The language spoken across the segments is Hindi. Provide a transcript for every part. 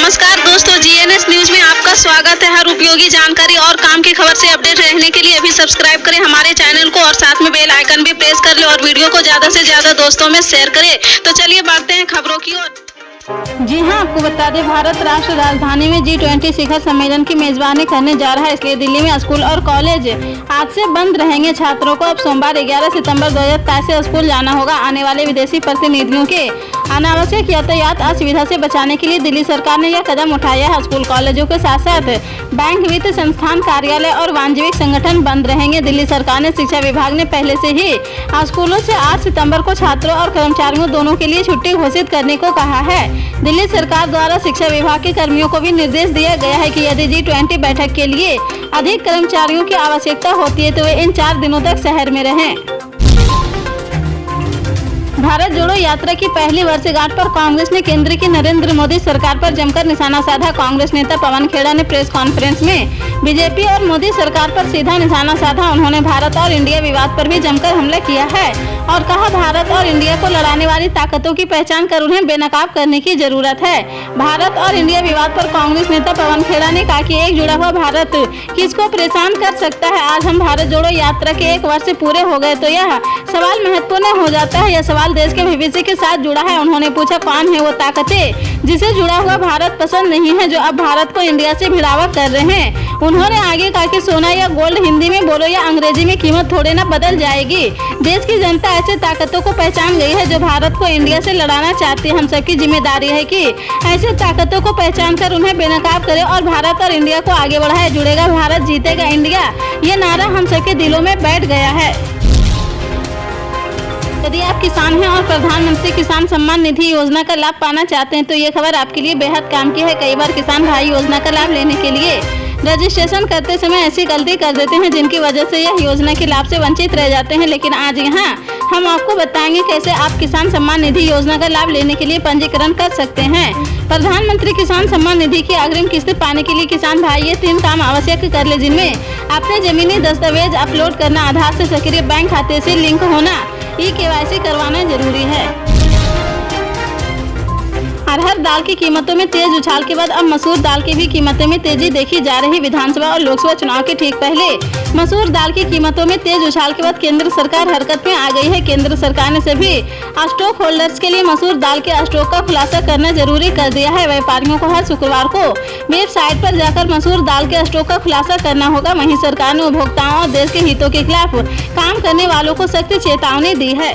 नमस्कार दोस्तों, जीएनएस न्यूज में आपका स्वागत है। हर उपयोगी जानकारी और काम की खबर से अपडेट रहने के लिए अभी सब्सक्राइब करें हमारे चैनल को और साथ में बेल आइकन भी प्रेस कर ले और वीडियो को ज्यादा से ज्यादा दोस्तों में शेयर करें। तो चलिए बढ़ते हैं खबरों की ओर। जी हां, आपको बता दें, भारत राष्ट्र राजधानी में G20 शिखर सम्मेलन की मेजबानी करने जा रहा है। इसलिए दिल्ली में स्कूल और कॉलेज आज से बंद रहेंगे। छात्रों को अब सोमवार 11 सितंबर 2027 से स्कूल जाना होगा। आने वाले विदेशी प्रतिनिधियों के अनावश्यक यातायात असुविधा से बचाने के लिए दिल्ली सरकार ने यह कदम उठाया है। स्कूल कॉलेजों के साथ साथ बैंक, वित्त संस्थान, कार्यालय और वाणिज्यिक संगठन बंद रहेंगे। दिल्ली सरकार ने शिक्षा विभाग ने पहले से ही स्कूलों से 8 सितंबर को छात्रों और कर्मचारियों दोनों के लिए छुट्टी घोषित करने को कहा है। दिल्ली सरकार द्वारा शिक्षा विभाग के कर्मियों को भी निर्देश दिया गया है कि यदि G20 बैठक के लिए अधिक कर्मचारियों की आवश्यकता होती है तो वे इन 4 दिनों तक शहर में रहें। भारत जोड़ो यात्रा की पहली वर्षगांठ पर कांग्रेस ने केंद्र की नरेंद्र मोदी सरकार पर जमकर निशाना साधा। कांग्रेस नेता पवन खेड़ा ने प्रेस कॉन्फ्रेंस में बीजेपी और मोदी सरकार पर सीधा निशाना साधा। उन्होंने भारत और इंडिया विवाद पर भी जमकर हमला किया है और कहा, भारत और इंडिया को लड़ाने वाली ताकतों की पहचान कर उन्हें बेनकाब करने की जरूरत है। भारत और इंडिया विवाद पर कांग्रेस नेता पवन खेड़ा ने कहा कि एक जुड़ा हुआ भारत किसको परेशान कर सकता है। आज हम भारत जोड़ो यात्रा के 1 वर्ष पूरे हो गए तो यह सवाल महत्वपूर्ण हो जाता है। यह सवाल देश के भविष्य के साथ जुड़ा है। उन्होंने पूछा, कौन है वो ताकतें जिसे जुड़ा हुआ भारत पसंद नहीं है, जो अब भारत को इंडिया से भिड़ावा कर रहे हैं। उन्होंने आगे कहा कि सोना या गोल्ड, हिंदी में बोलो या अंग्रेजी में, कीमत थोड़े ना बदल जाएगी। देश की जनता ऐसे ताकतों को पहचान गई है जो भारत को इंडिया से लड़ाना चाहती है। हम सबकी जिम्मेदारी है कि ऐसे ताकतों को पहचान कर उन्हें बेनकाब करे और भारत और इंडिया को आगे बढ़ाए। जुड़ेगा भारत, जीतेगा इंडिया, ये नारा हम सबके दिलों में बैठ गया है। यदि आप किसान हैं और प्रधानमंत्री किसान सम्मान निधि योजना का लाभ पाना चाहते हैं तो ये खबर आपके लिए बेहद काम की है। कई बार किसान भाई योजना का लाभ लेने के लिए रजिस्ट्रेशन करते समय ऐसी गलती कर देते हैं जिनकी वजह से यह योजना के लाभ से वंचित रह जाते हैं। लेकिन आज यहाँ हम आपको बताएंगे कैसे आप किसान सम्मान निधि योजना का लाभ लेने के लिए पंजीकरण कर सकते हैं। प्रधानमंत्री किसान सम्मान निधि की अग्रिम किस्त पाने के लिए किसान भाई ये 3 काम आवश्यक कर ले, जिनमें अपने जमीनी दस्तावेज अपलोड करना, आधार से सक्रिय बैंक खाते से लिंक होना, KYC करवाना जरूरी है। अरहर दाल की कीमतों में तेज उछाल के बाद अब मसूर दाल की भी कीमतों में तेजी देखी जा रही। विधानसभा और लोकसभा चुनाव के ठीक पहले मसूर दाल की कीमतों में तेज उछाल के बाद केंद्र सरकार हरकत में आ गई है। केंद्र सरकार ने सभी स्टॉक होल्डर्स के लिए मसूर दाल के स्टॉक का खुलासा करना जरूरी कर दिया है। व्यापारियों को हर शुक्रवार को वेबसाइट पर जाकर मसूर दाल के स्टॉक का खुलासा करना होगा। वहीं सरकार ने उपभोक्ताओं और देश के हितों के खिलाफ काम करने वालों को सख्त चेतावनी दी है।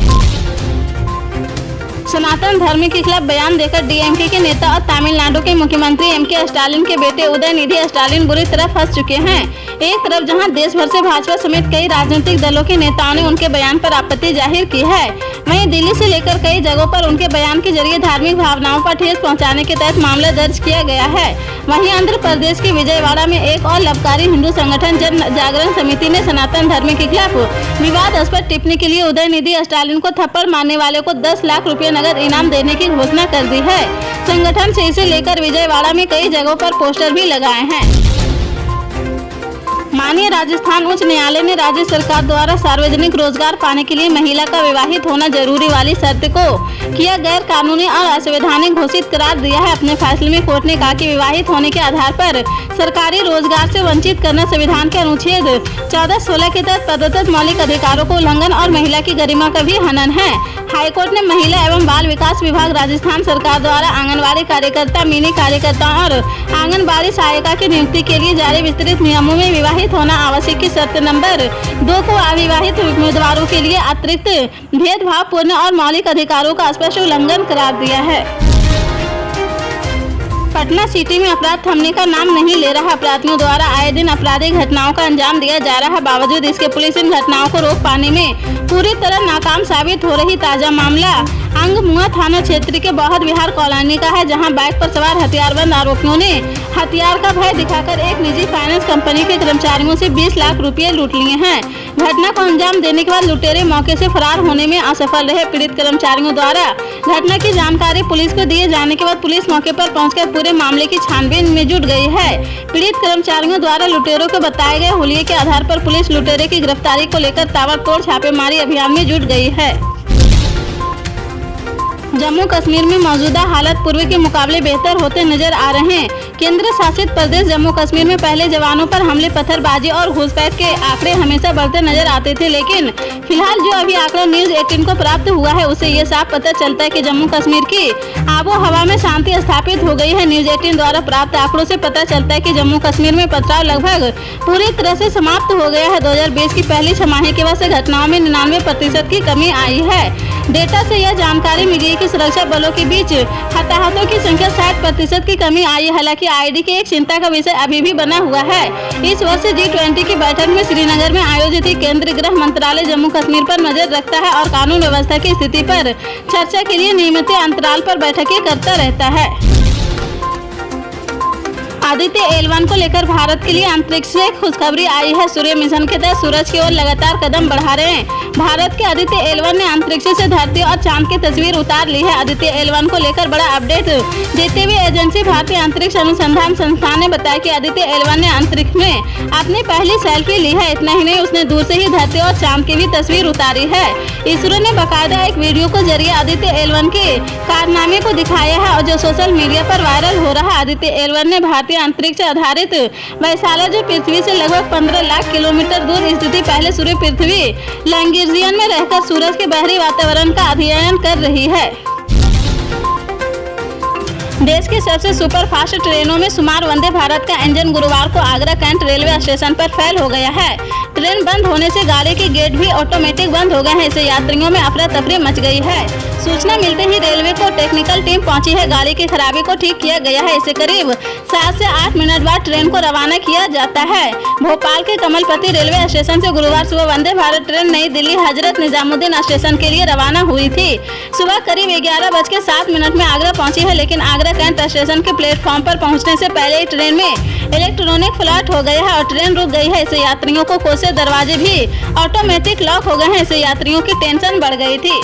सनातन धर्म के खिलाफ बयान देकर DMK के नेता और तमिलनाडु के मुख्यमंत्री MK स्टालिन के बेटे उदयनिधि स्टालिन बुरी तरह फंस चुके हैं। एक तरफ जहां देश भर से भाजपा समेत कई राजनीतिक दलों के नेताओं ने उनके बयान पर आपत्ति जाहिर की है, वहीं दिल्ली से लेकर कई जगहों पर उनके बयान के जरिए धार्मिक भावनाओं पर ठेस पहुंचाने के तहत मामला दर्ज किया गया है। वहीं आंध्र प्रदेश के विजयवाड़ा में एक और लाभकारी हिंदू संगठन जन जागरण समिति ने सनातन धर्म के खिलाफ विवादास्पद टिप्पणी के लिए उदयनिधि स्टालिन को थप्पड़ मारने वाले को 10 लाख रुपए नगद इनाम देने की घोषणा कर दी है। संगठन से इसे लेकर विजयवाड़ा में कई जगहों पर पोस्टर भी लगाए हैं। माननीय राजस्थान उच्च न्यायालय ने राज्य सरकार द्वारा सार्वजनिक रोजगार पाने के लिए महिला का विवाहित होना जरूरी वाली शर्त को किया गैर कानूनी और असंवैधानिक घोषित करार दिया है। अपने फैसले में कोर्ट ने कहा कि विवाहित होने के आधार पर सरकारी रोजगार से वंचित करना संविधान के अनुच्छेद 14-16 के तहत प्रदत्त मौलिक अधिकारों को उल्लंघन और महिला की गरिमा का भी हनन है। हाईकोर्ट ने महिला एवं बाल विकास विभाग राजस्थान सरकार द्वारा आंगनबाड़ी कार्यकर्ता, मिनी कार्यकर्ताओं और आंगनबाड़ी सहायिका की नियुक्ति के लिए जारी विस्तृत नियमों में विवाहित होना आवश्यक की शर्त नंबर 2 को अविवाहित उम्मीदवारों के लिए अतिरिक्त भेदभावपूर्ण और मौलिक अधिकारों का स्पष्ट उल्लंघन करार दिया है। पटना सिटी में अपराध थमने का नाम नहीं ले रहा। अपराधियों द्वारा आए दिन आपराधिक घटनाओं का अंजाम दिया जा रहा है। बावजूद इसके पुलिस इन घटनाओं को रोक पाने में पूरी तरह नाकाम साबित हो रही। ताजा मामला अंगमुआ थाना क्षेत्र के बौहद विहार कॉलोनी का है, जहां बाइक पर सवार हथियारबंद आरोपियों ने हथियार का भय दिखाकर एक निजी फाइनेंस कंपनी के कर्मचारियों से 20 लाख रुपए लूट लिए हैं। घटना को अंजाम देने के बाद लुटेरे मौके से फरार होने में असफल रहे। पीड़ित कर्मचारियों द्वारा घटना की जानकारी पुलिस को दिए जाने के बाद पुलिस मौके पर पहुंचकर पूरे मामले की छानबीन में जुट गई है। पीड़ित कर्मचारियों द्वारा लुटेरों को बताए गए हुलिये के आधार पर पुलिस लुटेरे की गिरफ्तारी को लेकर ताबड़तोड़ छापेमारी अभियान में जुट गई है। जम्मू कश्मीर में मौजूदा हालात पूर्व के मुकाबले बेहतर होते नजर आ रहे हैं। केंद्र शासित प्रदेश जम्मू कश्मीर में पहले जवानों पर हमले, पत्थरबाजी और घुसपैठ के आंकड़े हमेशा बढ़ते नजर आते थे, लेकिन फिलहाल जो अभी आंकड़ा न्यूज 18 को प्राप्त हुआ है उससे ये साफ पता चलता है कि जम्मू कश्मीर की आबो हवा में शांति स्थापित हो गई है। न्यूज 18 द्वारा प्राप्त आंकड़ों से पता चलता है कि जम्मू कश्मीर में पथराव लगभग पूरी तरह से समाप्त हो गया है। 2020 की पहली छमाही के बाद से घटनाओं में 99% की कमी आई है। डेटा से यह जानकारी मिली है कि सुरक्षा बलों के बीच हताहतों की संख्या 60% की कमी आई है। हालांकि आईडी की एक चिंता का विषय अभी भी बना हुआ है। इस वर्ष G20 की बैठक में श्रीनगर में आयोजित केंद्रीय गृह मंत्रालय जम्मू कश्मीर पर नजर रखता है और कानून व्यवस्था की स्थिति पर चर्चा के लिए नियमित अंतराल पर बैठकें करता रहता है। आदित्य L1 को लेकर भारत के लिए अंतरिक्ष से खुशखबरी आई है। सूर्य मिशन के तहत सूरज की ओर लगातार कदम बढ़ा रहे हैं। भारत के आदित्य L1 ने अंतरिक्ष से धरती और चांद की तस्वीर उतार ली है। आदित्य L1 को लेकर बड़ा अपडेट देते हुए एजेंसी भारतीय अंतरिक्ष अनुसंधान संस्थान ने बताया कि आदित्य L1 ने अंतरिक्ष में अपनी पहली सेल्फी ली है। इतना ही नहीं, उसने दूर से ही धरती और चांद की भी तस्वीर उतारी है। इसरो ने बाकायदा एक वीडियो के जरिए आदित्य L1 के कारनामे को दिखाया है और जो सोशल मीडिया पर वायरल हो रहा है। आदित्य L1 ने भारतीय अंतरिक्ष आधारित वैशाला जो पृथ्वी से लगभग 15 लाख किलोमीटर दूर स्थित पहले सूर्य पृथ्वी लैंगिर्जियन में रहकर सूरज के बाहरी वातावरण का अध्ययन कर रही है। देश की सबसे सुपर फास्ट ट्रेनों में शुमार वंदे भारत का इंजन गुरुवार को आगरा कैंट रेलवे स्टेशन पर फेल हो गया है। ट्रेन बंद होने से गाड़ी के गेट भी ऑटोमेटिक बंद हो गए हैं। इससे यात्रियों में अफरा तफरी मच गई है। सूचना मिलते ही रेलवे को टेक्निकल टीम पहुंची है। गाड़ी की खराबी को ठीक किया गया है। इससे करीब 7 से 8 मिनट बाद ट्रेन को रवाना किया जाता है। भोपाल के कमलपति रेलवे स्टेशन से गुरुवार सुबह वंदे भारत ट्रेन नई दिल्ली हजरत निजामुद्दीन स्टेशन के लिए रवाना हुई थी। सुबह करीब 11:07 में आगरा पहुंची है, लेकिन आगरा कैंट स्टेशन के प्लेटफॉर्म पर पहुंचने से पहले ही ट्रेन में इलेक्ट्रॉनिक फ्लॉट हो गया है और ट्रेन रुक गई है। इससे यात्रियों को कोच दरवाजे भी ऑटोमेटिक लॉक हो गए हैं। इससे यात्रियों की टेंशन बढ़ गई थी।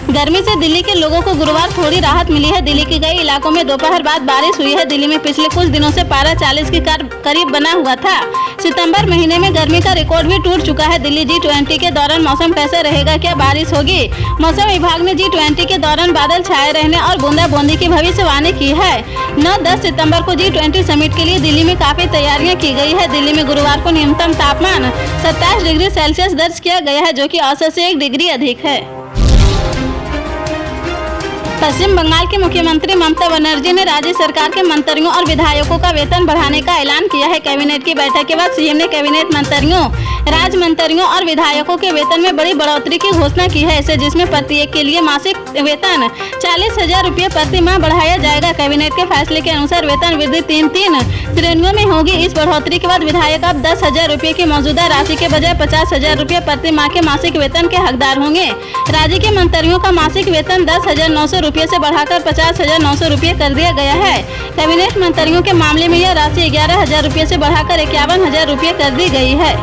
गर्मी से दिल्ली के लोगों को गुरुवार थोड़ी राहत मिली है। दिल्ली के कई इलाकों में दोपहर बाद बारिश हुई है। दिल्ली में पिछले कुछ दिनों से पारा 40 के करीब बना हुआ था। सितंबर महीने में गर्मी का रिकॉर्ड भी टूट चुका है। दिल्ली G20 के दौरान मौसम कैसा रहेगा, क्या बारिश होगी? मौसम विभाग ने G20 के दौरान बादल छाए रहने और बूंदाबांदी की भविष्यवाणी की है। 9-10 सितंबर को G20 समिट के लिए दिल्ली में काफी तैयारियां की गई है। दिल्ली में गुरुवार को न्यूनतम तापमान 27 डिग्री सेल्सियस दर्ज किया गया है, जो कि औसत से 1 डिग्री अधिक है। पश्चिम बंगाल के मुख्यमंत्री ममता बनर्जी ने राज्य सरकार के मंत्रियों और विधायकों का वेतन बढ़ाने का ऐलान किया है। कैबिनेट की बैठक के बाद सीएम ने कैबिनेट मंत्रियों, राज्य मंत्रियों और विधायकों के वेतन में बड़ी बढ़ोतरी की घोषणा की है। इसे जिसमें प्रत्येक के लिए मासिक वेतन 40,000 रुपये प्रति माह बढ़ाया जाएगा। कैबिनेट के फैसले के अनुसार वेतन वृद्धि 3 श्रेणियों में होगी। इस बढ़ोतरी के बाद विधायक अब 10,000 रुपये की मौजूदा राशि के बजाय 50,000 रुपये प्रति माह के मासिक वेतन के हकदार होंगे। राज्य के मंत्रियों का मासिक वेतन 10,900 रुपये से बढ़ाकर 50,900 रुपये कर दिया गया है। कैबिनेट मंत्रियों के मामले में यह राशि 11,000 रुपये से बढ़ाकर 51,000 रुपये कर दी गई है।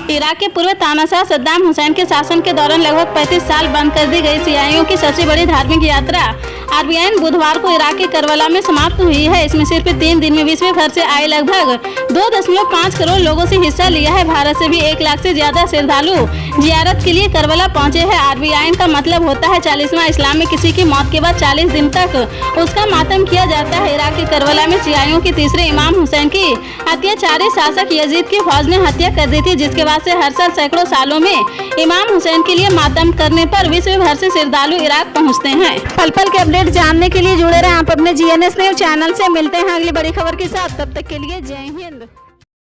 इराक के पूर्व तानाशाह सद्दाम हुसैन के शासन के दौरान लगभग 35 साल बंद कर दी गई सियाइयों की सबसे बड़ी धार्मिक यात्रा आरबीआई बुधवार को इराक के करबला में समाप्त हुई है। इसमें सिर्फ 3 दिन में विश्व भर से आए लगभग 2.5 करोड़ लोगों से हिस्सा लिया है। भारत से भी 1 लाख से ज्यादा श्रद्धालु जियारत के लिए करबला पहुंचे हैं। आरबीआई का मतलब होता है 40वां। इस्लाम में किसी की मौत के बाद 40 दिन तक उसका मातम किया जाता है। इराक के करबला में सियाइयों के तीसरे इमाम हुसैन की अत्याचारी शासक यजीद की फौज ने हत्या कर दी थी, जिसके बाद से हर साल सैकड़ों सालों में इमाम हुसैन के लिए मातम करने पर विश्व भर से श्रद्धालु इराक पहुंचते हैं। पल पल के अपडेट जानने के लिए जुड़े रहें आप अपने GNS न्यूज चैनल से। मिलते हैं अगली बड़ी खबर के साथ, तब तक के लिए जय हिंद।